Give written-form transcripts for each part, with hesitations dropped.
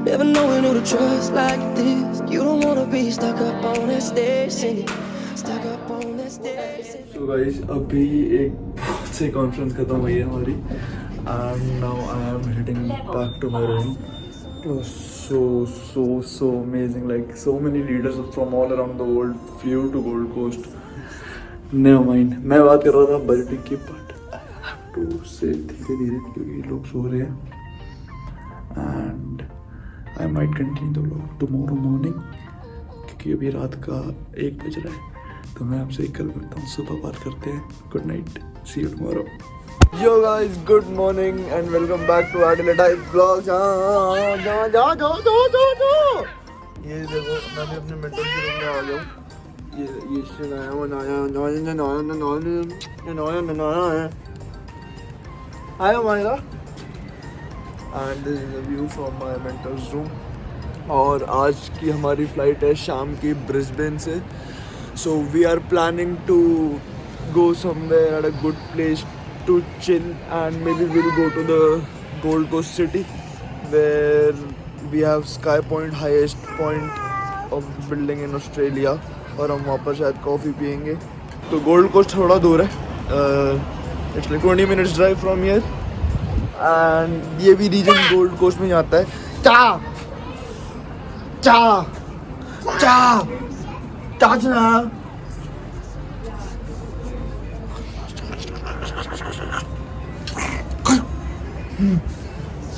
Never knowing who to trust like this. You don't wanna be stuck up on that stage singing. Stuck up on that stage singing. So guys, अभी एक बहुत से conference खत्म हुई है हमारी and now I am heading back to my room. It was so amazing. Like so many leaders from all around the world flew to Gold Coast. Never mind. मैं बात कर रहा था बजटिंग की, but I have to say धीरे क्योंकि लोग सो रहे हैं and I might continue the vlog tomorrow morning क्योंकि अभी रात का 1 बज रहा है, तो मैं आपसे कल मिलता हूँ, सुबह बात करते हैं. Good night, see you tomorrow. Yo guys, good morning and welcome back to Adelaide Vlogs. ये देखो मैं भी अपने मेंटल के रूम में आ गया हूँ. ये आया Myra and this is a view from my mentor's room. और आज की हमारी फ्लाइट है शाम की ब्रिस्बेन से. So we are planning to go somewhere at a good place to chill and maybe we'll go to the Gold Coast city where we have Sky Point, highest point of building in Australia. और हम वहाँ पर शायद coffee पियेंगे. तो gold coast थोड़ा दूर है, it's like 20 minutes drive from here and ये भी रीजन गोल्ड कोस्ट में आता है. चा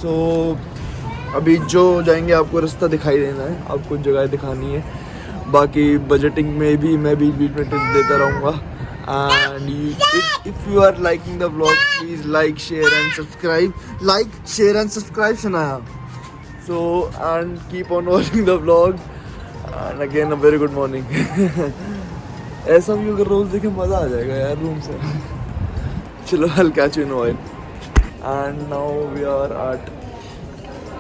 सो अभी जो जाएंगे आपको रास्ता दिखाई देना है, आपको जगह दिखानी है. बाकी बजटिंग में भी मैं बीच में टिप्स देता रहूँगा. And if you are liking the vlog, please like, share and subscribe. Like, share and subscribe, Sanaya. So and keep on watching the vlog. And again a very good morning. ऐसा भी अगर रोज देखे मजा आ जाएगा यार room से. चलो I'll catch you in a while. And now we are at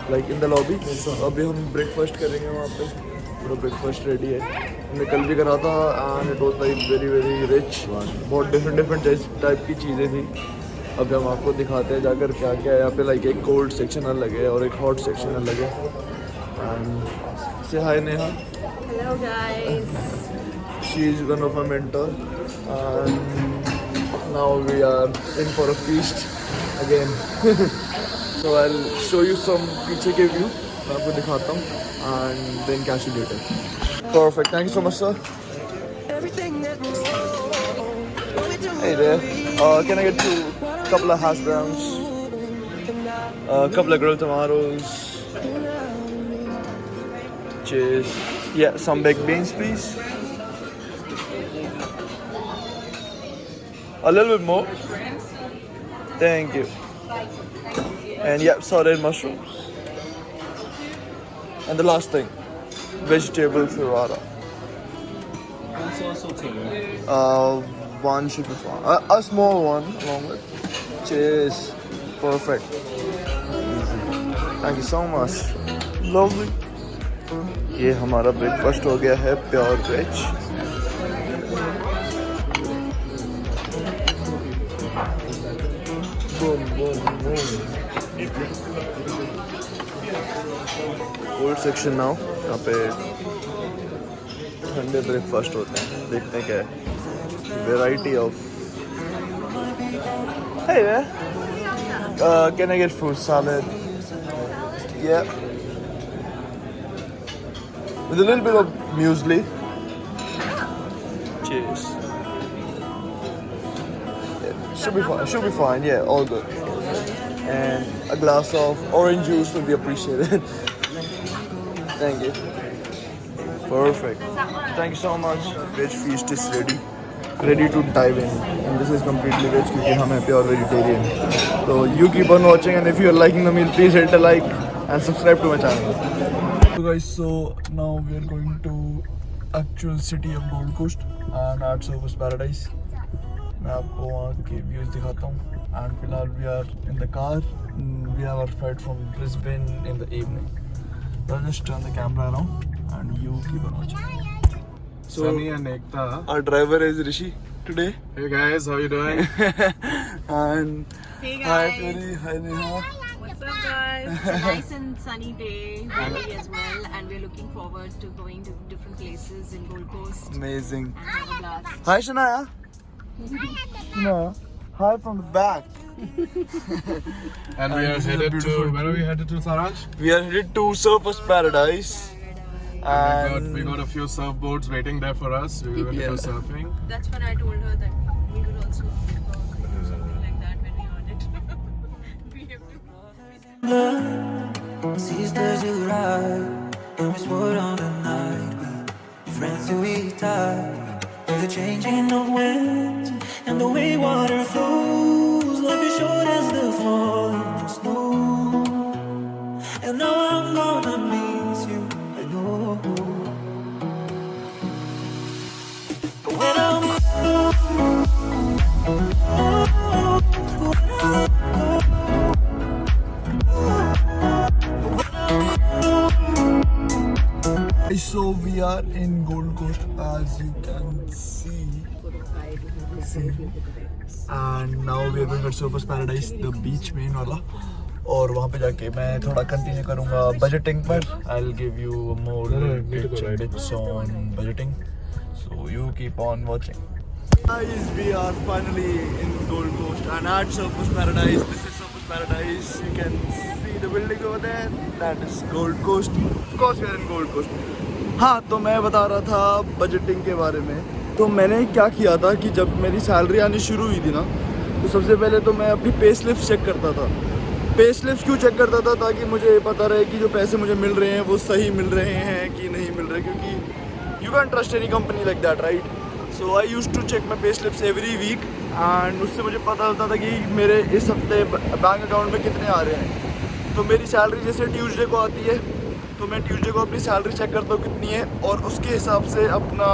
like in the lobby. So अभी हम breakfast करेंगे वहाँ पे. पूरा ब्रेकफास्ट रेडी है, हमने कल भी करा था and it was like very rich. बहुत डिफरेंट टाइप की चीज़ें थी. अब हम आपको दिखाते हैं जाकर क्या क्या है यहाँ पे. लाइक एक कोल्ड सेक्शन अलग है और एक हॉट सेक्शन अलग है. And say hi Neha. Hello guys. She is one of my mentor and now we are in for a feast again. So I will show you some पीछे के view, मैं आपको दिखाता हूँ and then catch you later. Perfect. Thank you so much, sir. Hey there. Can I get a couple of hash browns? A couple of grilled tomatoes. Cheers. Yeah, some baked beans, please. A little bit more. Thank you. And yeah, sauteed mushrooms. And the last thing, vegetable ferrara. One should be fine. A small one along with. Cheers. Perfect. Thank you so much. Lovely. ये हमारा breakfast हो गया है pure veg. Cold section now. यहाँ पे ठंडे breakfast होते हैं. देखते हैं क्या है. Variety of. Hey there. Can I get fruit salad? Yeah. With a little bit of muesli. Cheers. Yeah, should be fine. Yeah, all good. And a glass of orange juice would be appreciated. Thank you. Perfect. Thank you so much. Veg feast is ready to dive in. And this is completely veg क्योंकि हम हैं pure vegetarian. So you keep on watching and if you are liking the meal, please hit a like and subscribe to my channel. So guys, so now we are going to actual city of Gold Coast and Art Service Paradise. मैं आपको वहाँ के views दिखाता हूँ. And फिलहाल we are in the car. We have our flight from Brisbane in the evening. I'll just turn the camera around and you keep on watching. So Sunny and Ekta. Our driver is Rishi today. Hey guys, how you doing? And Hey hi guys. Feri, hi Neha. What's up, guys? It's a nice and sunny day, windy as well, and we're looking forward to going to different places in Gold Coast Amazing. and have a blast. Hi Shania. No. Hi from the back. And we are this is a headed beautiful to, where are we headed to, Saraj? We are headed to Surfers Paradise. And We got a few surfboards waiting there for us. We were going to go surfing. That's when I told her that we would also do something like that when we heard it. We have to. Sisters who ride, and we swore on the night. Friends who we tied, the changing of winds and the way water flows. Life is short as the falling snow. And now I'm gonna miss you, I know. But when I'm so we are in Gold Coast as you can see. And now we are going to Surfers Paradise, the beach main वाला. और वहाँ पे जाके मैं थोड़ा continue करूँगा budgeting पर. I'll give you more tips and bits on budgeting. So you keep on watching. Guys, we are finally in Gold Coast and at Surfers Paradise. This is Surfers Paradise. You can see the building over there. That is Gold Coast. Of course, we are in Gold Coast. हाँ, तो मैं बता रहा था budgeting के बारे में. तो मैंने क्या किया था कि जब मेरी सैलरी आनी शुरू हुई थी ना, तो सबसे पहले तो मैं अपनी पे स्लिप्स चेक करता था. पे स्लिप्स क्यों चेक करता था? ताकि मुझे पता रहे कि जो पैसे मुझे मिल रहे हैं वो सही मिल रहे हैं कि नहीं मिल रहे, क्योंकि you can trust any company like that, right? So I used to check my pay slips every week and उससे मुझे पता चलता था कि मेरे इस हफ्ते बैंक अकाउंट में कितने आ रहे हैं. तो मेरी सैलरी जैसे ट्यूसडे को आती है, तो मैं ट्यूसडे को अपनी सैलरी चेक करता हूँ कितनी है, और उसके हिसाब से अपना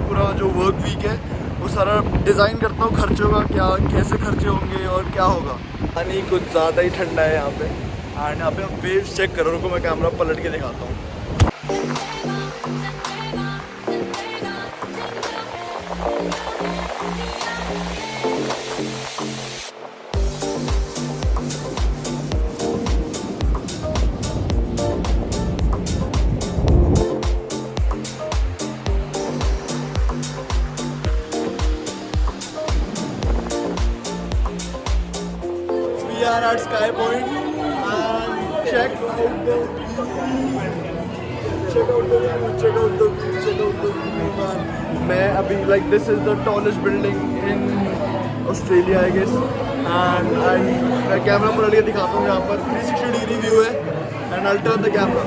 पूरा जो वर्क वीक है वो सारा डिज़ाइन करता हूँ. खर्चों का क्या, कैसे खर्चे होंगे और क्या होगा. पानी कुछ ज़्यादा ही ठंडा है यहाँ पे. एंड यहाँ पे हम वेव्स चेक करो. रुको मैं कैमरा पलट के दिखाता हूँ. We are at Sky Point and check out the view. Check out the view. Check out the view. Check out the view, man. मैं अभी like this is the tallest building in Australia, I guess. And मैं camera पलट के दिखाता हूँ. यहाँ पर 360 degree view है. And I'll turn the camera.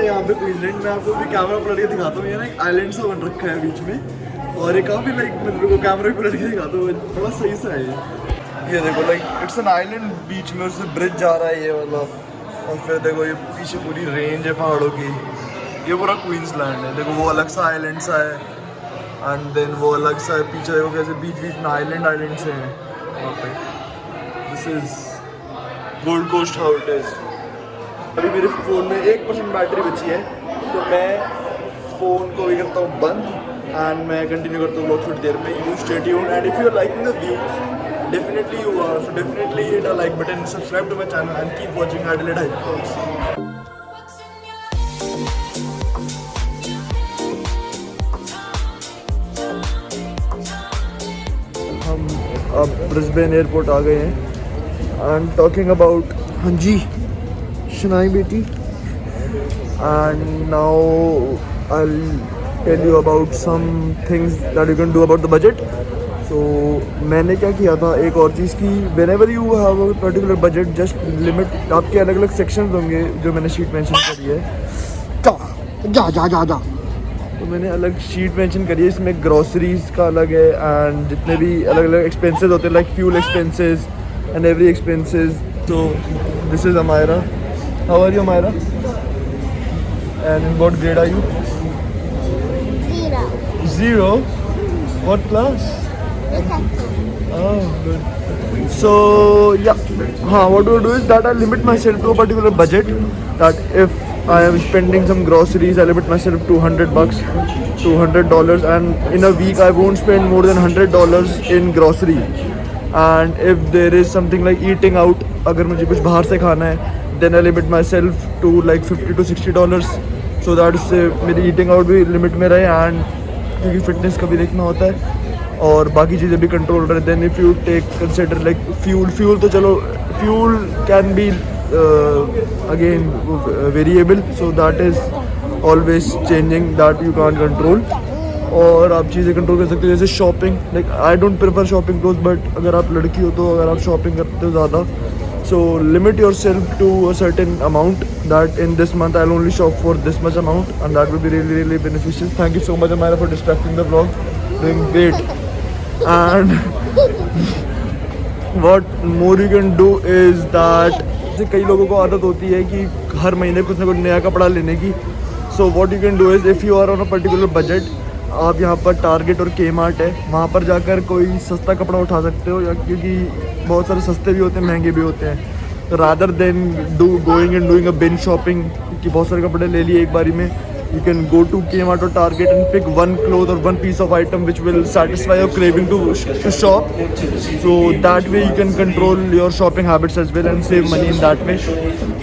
यहाँ पे क्वींसलैंड में आपको भी कैमरा पलट के दिखाता हूँ. ये ना एक आइलैंड सा बन रखा है बीच में, और ये काफ़ी लाइक मेरे को कैमरा भी पलट के दिखाता हूँ. थोड़ा सही सा है ये देखो लाइक इट्स एन आइलैंड. बीच में उससे ब्रिज जा रहा है ये वाला, और फिर देखो ये पीछे पूरी रेंज है पहाड़ों की. ये पूरा क्वींसलैंड है. देखो वो अलग सा आइलैंड सा है, एंड देन वो अलग सा है. पीछे देखो कैसे बीच बीच में आइलैंड से हैं वहाँ पे. This is Gold Coast how it is. अभी मेरे फ़ोन में 1% बैटरी बची है, तो मैं फ़ोन को भी करता हूँ बंद एंड मैं कंटिन्यू करता हूँ बहुत थोड़ी देर में. You stay tuned and if you are liking the views, definitely you are, so definitely hit a like button, subscribe to my channel and keep watching Adelaide hype vlogs. हम अब Brisbane airport आ गए हैं. I am talking about, हाँ जी tuition आई बेटी. And now I'll tell you about some things that you can do about the budget. So मैंने क्या किया था, एक और चीज़ की, whenever you have a particular budget, just limit. आपके अलग अलग sections होंगे जो मैंने sheet mention करी है. जा. तो मैंने अलग शीट मेंशन करी है. इसमें ग्रोसरीज का अलग है एंड जितने भी अलग अलग एक्सपेंसेस होते हैं, like fuel expenses and every expenses. तो this is Amaira. How are you Amaira? And in what grade are you? 0. What class? Oh, good. So yeah, what do I do is that I limit myself to a particular budget. That if I am spending some groceries, I limit myself to $100, $200, and in a week I won't spend more than $100 in grocery. And if there is something like eating out, अगर मुझे कुछ बाहर से खाना है, then I limit myself to like $50 to $60. So that is मेरी eating out भी limit में रहे, and क्योंकि फिटनेस का भी देखना होता है और बाकी चीज़ें भी कंट्रोल रहे. Then if you take consider like fuel तो चलो, fuel can be again variable, so that is always changing, that you can't control. और आप चीज़ें कंट्रोल कर सकते हो जैसे shopping. Like I don't prefer shopping cloth, but अगर आप लड़की हो तो अगर आप शॉपिंग करते हो ज़्यादा, so limit yourself to a certain amount, that in this month I'll only shop for this much amount, and that will be really really beneficial. Thank you so much Amira for distracting the vlog. Doing great. And what more you can do is that जैसे कई लोगों को आदत होती है कि हर महीने कुछ ना कुछ नया कपड़ा लेने की. So what you can do is, if you are on a particular budget, आप यहाँ पर टारगेट और के मार्ट है, वहाँ पर जाकर कोई सस्ता कपड़ा उठा सकते हो, या क्योंकि बहुत सारे सस्ते भी होते हैं, महंगे भी होते हैं. तो rather than going and doing a bin shopping कि बहुत सारे कपड़े ले लिए एक बारी में, you can go to Kmart or Target and pick one cloth or one piece of item which will satisfy your craving to shop. So that way you can control your shopping habits as well and save money in that way.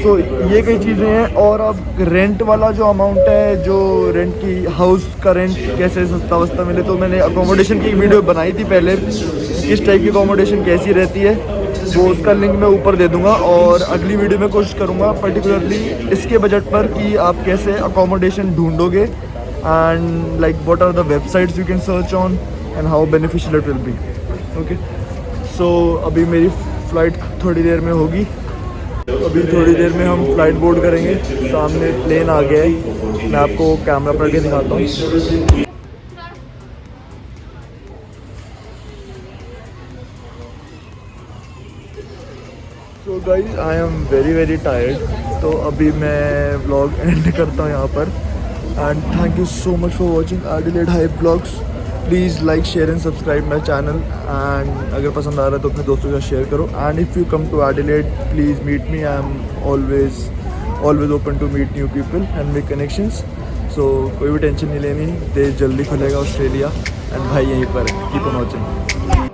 So ये कई चीज़ें हैं. और अब rent वाला जो amount है, जो रेंट की हाउस का रेंट कैसे सस्ता वस्ता मिले, तो मैंने अकोमोडेशन की एक वीडियो बनाई थी पहले, किस टाइप की अकोमोडेशन कैसी रहती है, वो उसका लिंक मैं ऊपर दे दूंगा. और अगली वीडियो में कोशिश करूंगा पर्टिकुलरली इसके बजट पर कि आप कैसे अकोमोडेशन ढूंढोगे, and like what are the websites you can search on and how beneficial it will be. Okay, so अभी मेरी फ़्लाइट थोड़ी देर में होगी. अभी थोड़ी देर में हम फ्लाइट बोर्ड करेंगे. सामने प्लेन आ गया है, मैं आपको कैमरा पर के दिखाता हूँ. So guys, I am very tired. तो अभी मैं vlog end करता हूँ यहाँ पर. And thank you so much for watching Adelaide Hype Vlogs. Please like, share and subscribe my channel. And अगर पसंद आ रहा है तो अपने दोस्तों के साथ share करो. And if you come to Adelaide, please meet me. I am always open to meet new people and make connections. So कोई भी टेंशन नहीं लेनी. देश जल्दी खुलेगा ऑस्ट्रेलिया. And भाई यहीं पर keep on watching.